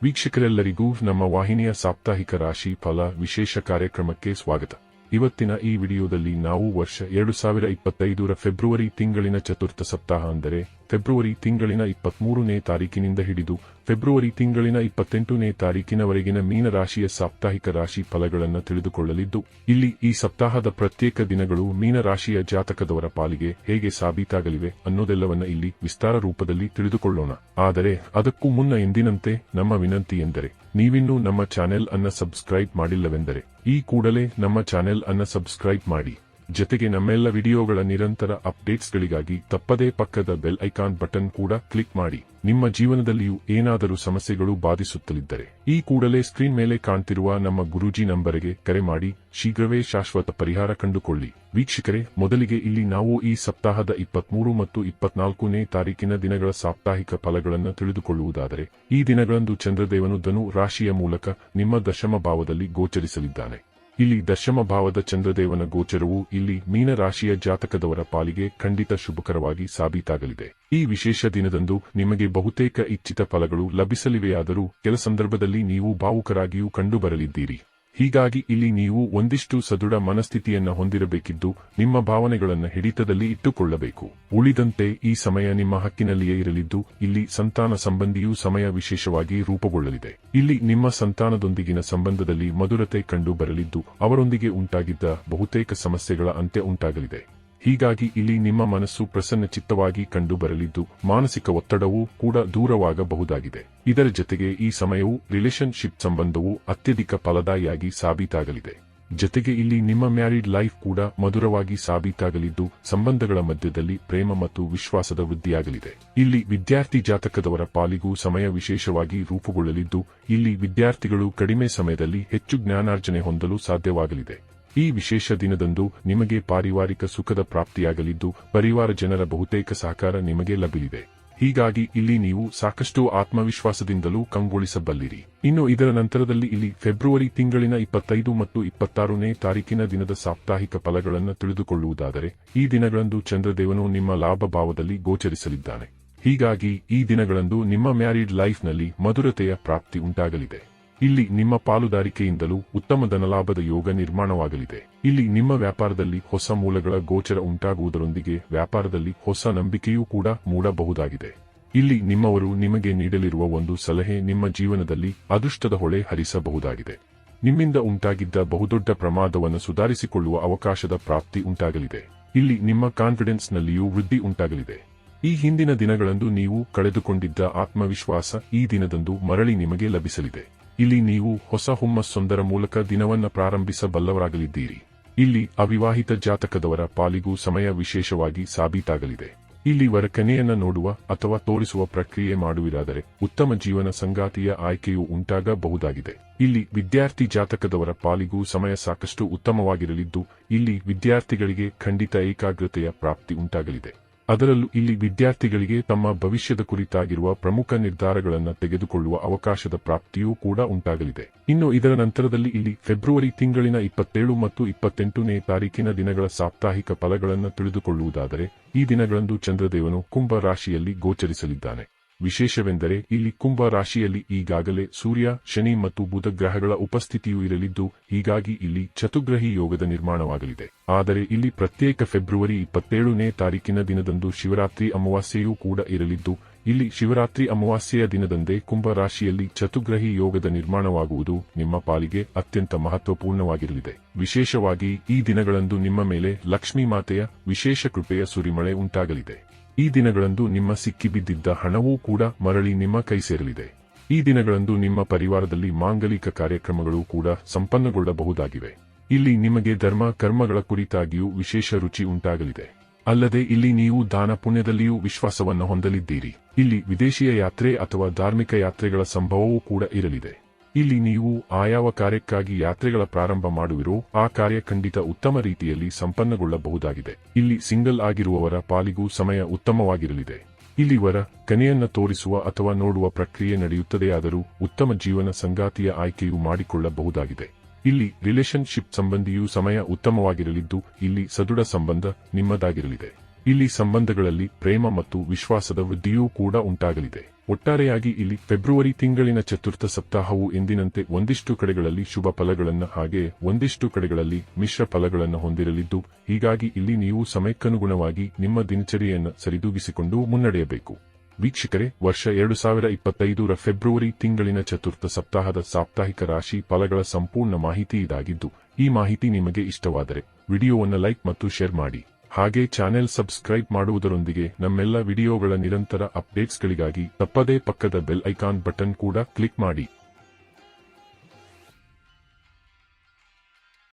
ವೀಕ್ಷಕರೆಲ್ಲರಿಗೂ ನಮ್ಮ ವಾಹಿನಿಯ ಸಾಪ್ತಾಹಿಕ ರಾಶಿ ಫಲ ವಿಶೇಷ ಕಾರ್ಯಕ್ರಮಕ್ಕೆ ಸ್ವಾಗತ. ಇವತ್ತಿನ ಈ ವಿಡಿಯೋದಲ್ಲಿ ನಾವು ವರ್ಷ 2025ರ ಫೆಬ್ರವರಿ ತಿಂಗಳಿನ ಚತುರ್ಥ ಸಪ್ತಾಹ ಅಂದರೆ ಫೆಬ್ರವರಿ ತಿಂಗಳಿನ 23ನೇ ತಾರೀಕಿನಿಂದ ಹಿಡಿದು ಫೆಬ್ರವರಿ ತಿಂಗಳಿನ 28ನೇ ತಾರೀಕಿನವರೆಗಿನ ಮೀನ ರಾಶಿಯ ಸಾಪ್ತಾಹಿಕ ರಾಶಿ ಫಲಗಳನ್ನು ತಿಳಿದುಕೊಳ್ಳಲಿದ್ದು, ಇಲ್ಲಿ ಈ ಸಪ್ತಾಹದ ಪ್ರತ್ಯೇಕ ದಿನಗಳು ಮೀನ ರಾಶಿಯ ಜಾತಕದವರ ಪಾಲಿಗೆ ಹೇಗೆ ಸಾಬೀತಾಗಲಿವೆ ಅನ್ನೋದೆಲ್ಲವನ್ನ ಇಲ್ಲಿ ವಿಸ್ತಾರ ರೂಪದಲ್ಲಿ ತಿಳಿದುಕೊಳ್ಳೋಣ. ಆದರೆ ಅದಕ್ಕೂ ಮುನ್ನ ಎಂದಿನಂತೆ ನಮ್ಮ ವಿನಂತಿ ಎಂದರೆ, ನೀವಿನ್ನೂ ನಮ್ಮ ಚಾನೆಲ್ ಅನ್ನ ಸಬ್ಸ್ಕ್ರೈಬ್ ಮಾಡಿಲ್ಲವೆಂದರೆ ಈ ಕೂಡಲೇ ನಮ್ಮ ಚಾನೆಲ್ ಅನ್ನ ಸಬ್ಸ್ಕ್ರೈಬ್ ಮಾಡಿ. ಜೊತೆಗೆ ನಮ್ಮೆಲ್ಲ ವಿಡಿಯೋಗಳ ನಿರಂತರ ಅಪ್ಡೇಟ್ಸ್ಗಳಿಗಾಗಿ ತಪ್ಪದೇ ಪಕ್ಕದ ಬೆಲ್ ಐಕಾನ್ ಬಟನ್ ಕೂಡ ಕ್ಲಿಕ್ ಮಾಡಿ. ನಿಮ್ಮ ಜೀವನದಲ್ಲಿಯೂ ಏನಾದರೂ ಸಮಸ್ಯೆಗಳು ಬಾಧಿಸುತ್ತಲಿದ್ದರೆ ಈ ಕೂಡಲೇ ಸ್ಕ್ರೀನ್ ಮೇಲೆ ಕಾಣ್ತಿರುವ ನಮ್ಮ ಗುರೂಜಿ ನಂಬರಿಗೆ ಕರೆ ಮಾಡಿ ಶೀಘ್ರವೇ ಶಾಶ್ವತ ಪರಿಹಾರ ಕಂಡುಕೊಳ್ಳಿ. ವೀಕ್ಷಕರೇ, ಮೊದಲಿಗೆ ಇಲ್ಲಿ ನಾವು ಈ ಸಪ್ತಾಹದ 23 ಮತ್ತು 24ನೇ ತಾರೀಕಿನ ದಿನಗಳ ಸಾಪ್ತಾಹಿಕ ಫಲಗಳನ್ನು ತಿಳಿದುಕೊಳ್ಳುವುದಾದರೆ, ಈ ದಿನಗಳಂದು ಚಂದ್ರದೇವನು ಧನು ರಾಶಿಯ ಮೂಲಕ ನಿಮ್ಮ ದಶಮ ಭಾವದಲ್ಲಿ ಗೋಚರಿಸಲಿದ್ದಾನೆ. ಇಲ್ಲಿ ದಶಮ ಭಾವದ ಚಂದ್ರದೇವನ ಗೋಚರವು ಇಲ್ಲಿ ಮೀನ ರಾಶಿಯ ಜಾತಕದವರ ಪಾಲಿಗೆ ಖಂಡಿತ ಶುಭಕರವಾಗಿ ಸಾಬೀತಾಗಲಿದೆ. ಈ ವಿಶೇಷ ದಿನದಂದು ನಿಮಗೆ ಬಹುತೇಕ ಇಚ್ಛಿತ ಫಲಗಳು ಲಭಿಸಲಿವೆಯಾದರೂ ಕೆಲ ಸಂದರ್ಭದಲ್ಲಿ ನೀವು ಭಾವುಕರಾಗಿಯೂ ಕಂಡುಬರಲಿದ್ದೀರಿ. ಹೀಗಾಗಿ ಇಲ್ಲಿ ನೀವು ಒಂದಿಷ್ಟು ಸದೃಢ ಮನಸ್ಥಿತಿಯನ್ನ ಹೊಂದಿರಬೇಕಿದ್ದು ನಿಮ್ಮ ಭಾವನೆಗಳನ್ನು ಹಿಡಿತದಲ್ಲಿ ಇಟ್ಟುಕೊಳ್ಳಬೇಕು. ಉಳಿದಂತೆ ಈ ಸಮಯ ನಿಮ್ಮ ಹಕ್ಕಿನಲ್ಲಿಯೇ ಇರಲಿದ್ದು, ಇಲ್ಲಿ ಸಂತಾನ ಸಂಬಂಧಿಯೂ ಸಮಯ ವಿಶೇಷವಾಗಿ ರೂಪುಗೊಳ್ಳಲಿದೆ. ಇಲ್ಲಿ ನಿಮ್ಮ ಸಂತಾನದೊಂದಿಗಿನ ಸಂಬಂಧದಲ್ಲಿ ಮಧುರತೆ ಕಂಡು ಬರಲಿದ್ದು, ಅವರೊಂದಿಗೆ ಉಂಟಾಗಿದ್ದ ಬಹುತೇಕ ಸಮಸ್ಯೆಗಳ ಅಂತ್ಯ ಉಂಟಾಗಲಿದೆ. ಹೀಗಾಗಿ ಇಲ್ಲಿ ನಿಮ್ಮ ಮನಸ್ಸು ಪ್ರಸನ್ನ ಚಿತ್ತವಾಗಿ ಕಂಡು ಬರಲಿದ್ದು, ಮಾನಸಿಕ ಒತ್ತಡವೂ ಕೂಡ ದೂರವಾಗಬಹುದಾಗಿದೆ. ಇದರ ಜೊತೆಗೆ ಈ ಸಮಯವು ರಿಲೇಶನ್ಶಿಪ್ ಸಂಬಂಧವು ಅತ್ಯಧಿಕ ಫಲದಾಯಿಯಾಗಿ ಸಾಬೀತಾಗಲಿದೆ. ಜೊತೆಗೆ ಇಲ್ಲಿ ನಿಮ್ಮ ಮ್ಯಾರಿಡ್ ಲೈಫ್ ಕೂಡ ಮಧುರವಾಗಿ ಸಾಬೀತಾಗಲಿದ್ದು, ಸಂಬಂಧಗಳ ಮಧ್ಯದಲ್ಲಿ ಪ್ರೇಮ ಮತ್ತು ವಿಶ್ವಾಸದ ವೃದ್ಧಿಯಾಗಲಿದೆ. ಇಲ್ಲಿ ವಿದ್ಯಾರ್ಥಿ ಜಾತಕದವರ ಪಾಲಿಗೂ ಸಮಯ ವಿಶೇಷವಾಗಿ ರೂಪುಗೊಳ್ಳಲಿದ್ದು, ಇಲ್ಲಿ ವಿದ್ಯಾರ್ಥಿಗಳು ಕಡಿಮೆ ಸಮಯದಲ್ಲಿ ಹೆಚ್ಚು ಜ್ಞಾನಾರ್ಜನೆ ಹೊಂದಲು ಸಾಧ್ಯವಾಗಲಿದೆ. ಈ ವಿಶೇಷ ದಿನದಂದು ನಿಮಗೆ ಪಾರಿವಾರಿಕ ಸುಖದ ಪ್ರಾಪ್ತಿಯಾಗಲಿದ್ದು, ಪರಿವಾರ ಜನರ ಬಹುತೇಕ ಸಹಕಾರ ನಿಮಗೆ ಲಭಿಲಿದೆ. ಹೀಗಾಗಿ ಇಲ್ಲಿ ನೀವು ಸಾಕಷ್ಟು ಆತ್ಮವಿಶ್ವಾಸದಿಂದಲೂ ಕಂಗೊಳಿಸಬಲ್ಲಿರಿ. ಇನ್ನು ಇದರ ನಂತರದಲ್ಲಿ ಇಲ್ಲಿ ಫೆಬ್ರವರಿ ತಿಂಗಳಿನ 25 ಮತ್ತು 26ನೇ ತಾರೀಕಿನ ದಿನದ ಸಾಪ್ತಾಹಿಕ ಫಲಗಳನ್ನು ತಿಳಿದುಕೊಳ್ಳುವುದಾದರೆ, ಈ ದಿನಗಳಂದು ಚಂದ್ರದೇವನು ನಿಮ್ಮ ಲಾಭ ಭಾವದಲ್ಲಿ ಗೋಚರಿಸಲಿದ್ದಾನೆ. ಹೀಗಾಗಿ ಈ ದಿನಗಳಂದು ನಿಮ್ಮ ಮ್ಯಾರಿಡ್ ಲೈಫ್ನಲ್ಲಿ ಮಧುರತೆಯ ಪ್ರಾಪ್ತಿ ಉಂಟಾಗಲಿದೆ. ಇಲ್ಲಿ ನಿಮ್ಮ ಪಾಲುದಾರಿಕೆಯಿಂದಲೂ ಉತ್ತಮ ಧನಲಾಭದ ಯೋಗ ನಿರ್ಮಾಣವಾಗಲಿದೆ. ಇಲ್ಲಿ ನಿಮ್ಮ ವ್ಯಾಪಾರದಲ್ಲಿ ಹೊಸ ಮೂಲಗಳ ಗೋಚರ ಉಂಟಾಗುವುದರೊಂದಿಗೆ ವ್ಯಾಪಾರದಲ್ಲಿ ಹೊಸ ನಂಬಿಕೆಯೂ ಕೂಡ ಮೂಡಬಹುದಾಗಿದೆ. ಇಲ್ಲಿ ನಿಮ್ಮವರು ನಿಮಗೆ ನೀಡಲಿರುವ ಒಂದು ಸಲಹೆ ನಿಮ್ಮ ಜೀವನದಲ್ಲಿ ಅದೃಷ್ಟದ ಹೊಳೆ ಹರಿಸಬಹುದಾಗಿದೆ. ನಿಮ್ಮಿಂದ ಉಂಟಾಗಿದ್ದ ಬಹುದೊಡ್ಡ ಪ್ರಮಾದವನ್ನು ಸುಧಾರಿಸಿಕೊಳ್ಳುವ ಅವಕಾಶದ ಪ್ರಾಪ್ತಿ ಉಂಟಾಗಲಿದೆ. ಇಲ್ಲಿ ನಿಮ್ಮ ಕಾನ್ಫಿಡೆನ್ಸ್ನಲ್ಲಿಯೂ ವೃದ್ಧಿ ಉಂಟಾಗಲಿದೆ. ಈ ಹಿಂದಿನ ದಿನಗಳಂದು ನೀವು ಕಳೆದುಕೊಂಡಿದ್ದ ಆತ್ಮವಿಶ್ವಾಸ ಈ ದಿನದಂದು ಮರಳಿ ನಿಮಗೆ ಲಭಿಸಲಿದೆ. ಇಲ್ಲಿ ನೀವು ಹೊಸ ಹುಮ್ಮಸ್ಸೊಂದರ ಮೂಲಕ ದಿನವನ್ನ ಪ್ರಾರಂಭಿಸಬಲ್ಲವರಾಗಲಿದ್ದೀರಿ. ಇಲ್ಲಿ ಅವಿವಾಹಿತ ಜಾತಕದವರ ಪಾಲಿಗೂ ಸಮಯ ವಿಶೇಷವಾಗಿ ಸಾಬೀತಾಗಲಿದೆ. ಇಲ್ಲಿ ವರಕನೆಯನ್ನ ನೋಡುವ ಅಥವಾ ತೋರಿಸುವ ಪ್ರಕ್ರಿಯೆ ಮಾಡುವಿರಾದರೆ ಉತ್ತಮ ಜೀವನ ಸಂಗಾತಿಯ ಆಯ್ಕೆಯೂ ಉಂಟಾಗಬಹುದಾಗಿದೆ. ಇಲ್ಲಿ ವಿದ್ಯಾರ್ಥಿ ಜಾತಕದವರ ಪಾಲಿಗೂ ಸಮಯ ಸಾಕಷ್ಟು ಉತ್ತಮವಾಗಿರಲಿದ್ದು, ಇಲ್ಲಿ ವಿದ್ಯಾರ್ಥಿಗಳಿಗೆ ಖಂಡಿತ ಏಕಾಗ್ರತೆಯ ಪ್ರಾಪ್ತಿ ಉಂಟಾಗಲಿದೆ. ಅದರಲ್ಲೂ ಇಲ್ಲಿ ವಿದ್ಯಾರ್ಥಿಗಳಿಗೆ ತಮ್ಮ ಭವಿಷ್ಯದ ಕುರಿತಾಗಿರುವ ಪ್ರಮುಖ ನಿರ್ಧಾರಗಳನ್ನು ತೆಗೆದುಕೊಳ್ಳುವ ಅವಕಾಶದ ಪ್ರಾಪ್ತಿಯೂ ಕೂಡ ಉಂಟಾಗಲಿದೆ. ಇನ್ನು ಇದರ ನಂತರದಲ್ಲಿ ಇಲ್ಲಿ ಫೆಬ್ರವರಿ ತಿಂಗಳಿನ 27 ಮತ್ತು 28ನೇ ತಾರೀಕಿನ ದಿನಗಳ ಸಾಪ್ತಾಹಿಕ ಫಲಗಳನ್ನು ತಿಳಿದುಕೊಳ್ಳುವುದಾದರೆ, ಈ ದಿನಗಳಂದು ಚಂದ್ರದೇವನು ಕುಂಭ ರಾಶಿಯಲ್ಲಿ ಗೋಚರಿಸಲಿದ್ದಾನೆ. ವಿಶೇಷವೆಂದರೆ ಇಲ್ಲಿ ಕುಂಭ ರಾಶಿಯಲ್ಲಿ ಈಗಾಗಲೇ ಸೂರ್ಯ, ಶನಿ ಮತ್ತು ಬುಧ ಗ್ರಹಗಳ ಉಪಸ್ಥಿತಿಯೂ ಇರಲಿದ್ದು, ಹೀಗಾಗಿ ಇಲ್ಲಿ ಚತುರ್ಗ್ರಹಿ ಯೋಗದ ನಿರ್ಮಾಣವಾಗಲಿದೆ. ಆದರೆ ಇಲ್ಲಿ ಪ್ರತ್ಯೇಕ ಫೆಬ್ರವರಿ 27ನೇ ತಾರೀಕಿನ ದಿನದಂದು ಶಿವರಾತ್ರಿ ಅಮಾವಾಸ್ಯೆಯೂ ಕೂಡ ಇರಲಿದ್ದು, ಇಲ್ಲಿ ಶಿವರಾತ್ರಿ ಅಮಾವಾಸ್ಯೆಯ ದಿನದಂದೇ ಕುಂಭ ರಾಶಿಯಲ್ಲಿ ಚತುರ್ಗ್ರಹಿ ಯೋಗದ ನಿರ್ಮಾಣವಾಗುವುದು ನಿಮ್ಮ ಪಾಲಿಗೆ ಅತ್ಯಂತ ಮಹತ್ವಪೂರ್ಣವಾಗಿರಲಿದೆ. ವಿಶೇಷವಾಗಿ ಈ ದಿನಗಳಂದು ನಿಮ್ಮ ಮೇಲೆ ಲಕ್ಷ್ಮೀ ಮಾತೆಯ ವಿಶೇಷ ಕೃಪೆಯ ಸುರಿಮಳೆ ಉಂಟಾಗಲಿದೆ. ಈ ದಿನಗಳಂದು ನಿಮ್ಮ ಸಿಕ್ಕಿಬಿದ್ದಿದ್ದ ಹಣವೂ ಕೂಡ ಮರಳಿ ನಿಮ್ಮ ಕೈ ಸೇರಲಿದೆ. ಈ ದಿನಗಳಂದು ನಿಮ್ಮ ಪರಿವಾರದಲ್ಲಿ ಮಾಂಗಲಿಕ ಕಾರ್ಯಕ್ರಮಗಳು ಕೂಡ ಸಂಪನ್ನಗೊಳ್ಳಬಹುದಾಗಿವೆ. ಇಲ್ಲಿ ನಿಮಗೆ ಧರ್ಮ ಕರ್ಮಗಳ ಕುರಿತಾಗಿಯೂ ವಿಶೇಷ ರುಚಿ ಉಂಟಾಗಲಿದೆ. ಅಲ್ಲದೆ ಇಲ್ಲಿ ನೀವು ದಾನ ಪುಣ್ಯದಲ್ಲಿಯೂ ವಿಶ್ವಾಸವನ್ನು ಹೊಂದಲಿದ್ದೀರಿ. ಇಲ್ಲಿ ವಿದೇಶಿಯ ಯಾತ್ರೆ ಅಥವಾ ಧಾರ್ಮಿಕ ಯಾತ್ರೆಗಳ ಸಂಭವವೂ ಕೂಡ ಇರಲಿದೆ. ಇಲ್ಲಿ ನೀವು ಆಯಾವ ಕಾರ್ಯಕ್ಕಾಗಿ ಯಾತ್ರೆಗಳ ಪ್ರಾರಂಭ ಮಾಡುವಿರೋ ಆ ಕಾರ್ಯ ಖಂಡಿತ ಉತ್ತಮ ರೀತಿಯಲ್ಲಿ ಸಂಪನ್ನಗೊಳ್ಳಬಹುದಾಗಿದೆ. ಇಲ್ಲಿ ಸಿಂಗಲ್ ಆಗಿರುವವರ ಪಾಲಿಗೂ ಸಮಯ ಉತ್ತಮವಾಗಿರಲಿದೆ. ಇಲ್ಲಿ ವರ ಕನೆಯನ್ನ ತೋರಿಸುವ ಅಥವಾ ನೋಡುವ ಪ್ರಕ್ರಿಯೆ ನಡೆಯುತ್ತದೆಯಾದರೂ ಉತ್ತಮ ಜೀವನ ಸಂಗಾತಿಯ ಆಯ್ಕೆಯೂ ಮಾಡಿಕೊಳ್ಳಬಹುದಾಗಿದೆ. ಇಲ್ಲಿ ರಿಲೇಶನ್ಶಿಪ್ ಸಂಬಂಧಿಯೂ ಸಮಯ ಉತ್ತಮವಾಗಿರಲಿದ್ದು, ಇಲ್ಲಿ ಸದೃಢ ಸಂಬಂಧ ನಿಮ್ಮದಾಗಿರಲಿದೆ. ಇಲ್ಲಿ ಸಂಬಂಧಗಳಲ್ಲಿ ಪ್ರೇಮ ಮತ್ತು ವಿಶ್ವಾಸದ ವೃದ್ಧಿಯೂ ಕೂಡ ಉಂಟಾಗಲಿದೆ. ಒಟ್ಟಾರೆಯಾಗಿ ಇಲ್ಲಿ ಫೆಬ್ರವರಿ ತಿಂಗಳಿನ ಚತುರ್ಥ ಸಪ್ತಾಹವು ಎಂದಿನಂತೆ ಒಂದಿಷ್ಟು ಕಡೆಗಳಲ್ಲಿ ಶುಭ ಫಲಗಳನ್ನು ಹಾಗೆ ಒಂದಿಷ್ಟು ಕಡೆಗಳಲ್ಲಿ ಮಿಶ್ರ ಫಲಗಳನ್ನು ಹೊಂದಿರಲಿದ್ದು, ಹೀಗಾಗಿ ಇಲ್ಲಿ ನೀವು ಸಮಯಕ್ಕನುಗುಣವಾಗಿ ನಿಮ್ಮ ದಿನಚರಿಯನ್ನು ಸರಿದೂಗಿಸಿಕೊಂಡು ಮುನ್ನಡೆಯಬೇಕು. ವೀಕ್ಷಕರೇ, ವರ್ಷ 2025ರ ಫೆಬ್ರವರಿ ತಿಂಗಳಿನ ಚತುರ್ಥ ಸಪ್ತಾಹದ ಸಾಪ್ತಾಹಿಕ ರಾಶಿ ಫಲಗಳ ಸಂಪೂರ್ಣ ಮಾಹಿತಿ ಇದಾಗಿದ್ದು, ಈ ಮಾಹಿತಿ ನಿಮಗೆ ಇಷ್ಟವಾದರೆ ವಿಡಿಯೋವನ್ನು ಲೈಕ್ ಮತ್ತು ಶೇರ್ ಮಾಡಿ. ಹಾಗೆ ಚಾನೆಲ್ ಸಬ್ಸ್ಕ್ರೈಬ್ ಮಾಡುವುದರೊಂದಿಗೆ ನಮ್ಮೆಲ್ಲ ವಿಡಿಯೋಗಳ ನಿರಂತರ ಅಪ್ಡೇಟ್ಸ್ಗಳಿಗಾಗಿ ತಪ್ಪದೇ ಪಕ್ಕದ ಬೆಲ್ ಐಕಾನ್ ಬಟನ್ ಕೂಡ ಕ್ಲಿಕ್ ಮಾಡಿ.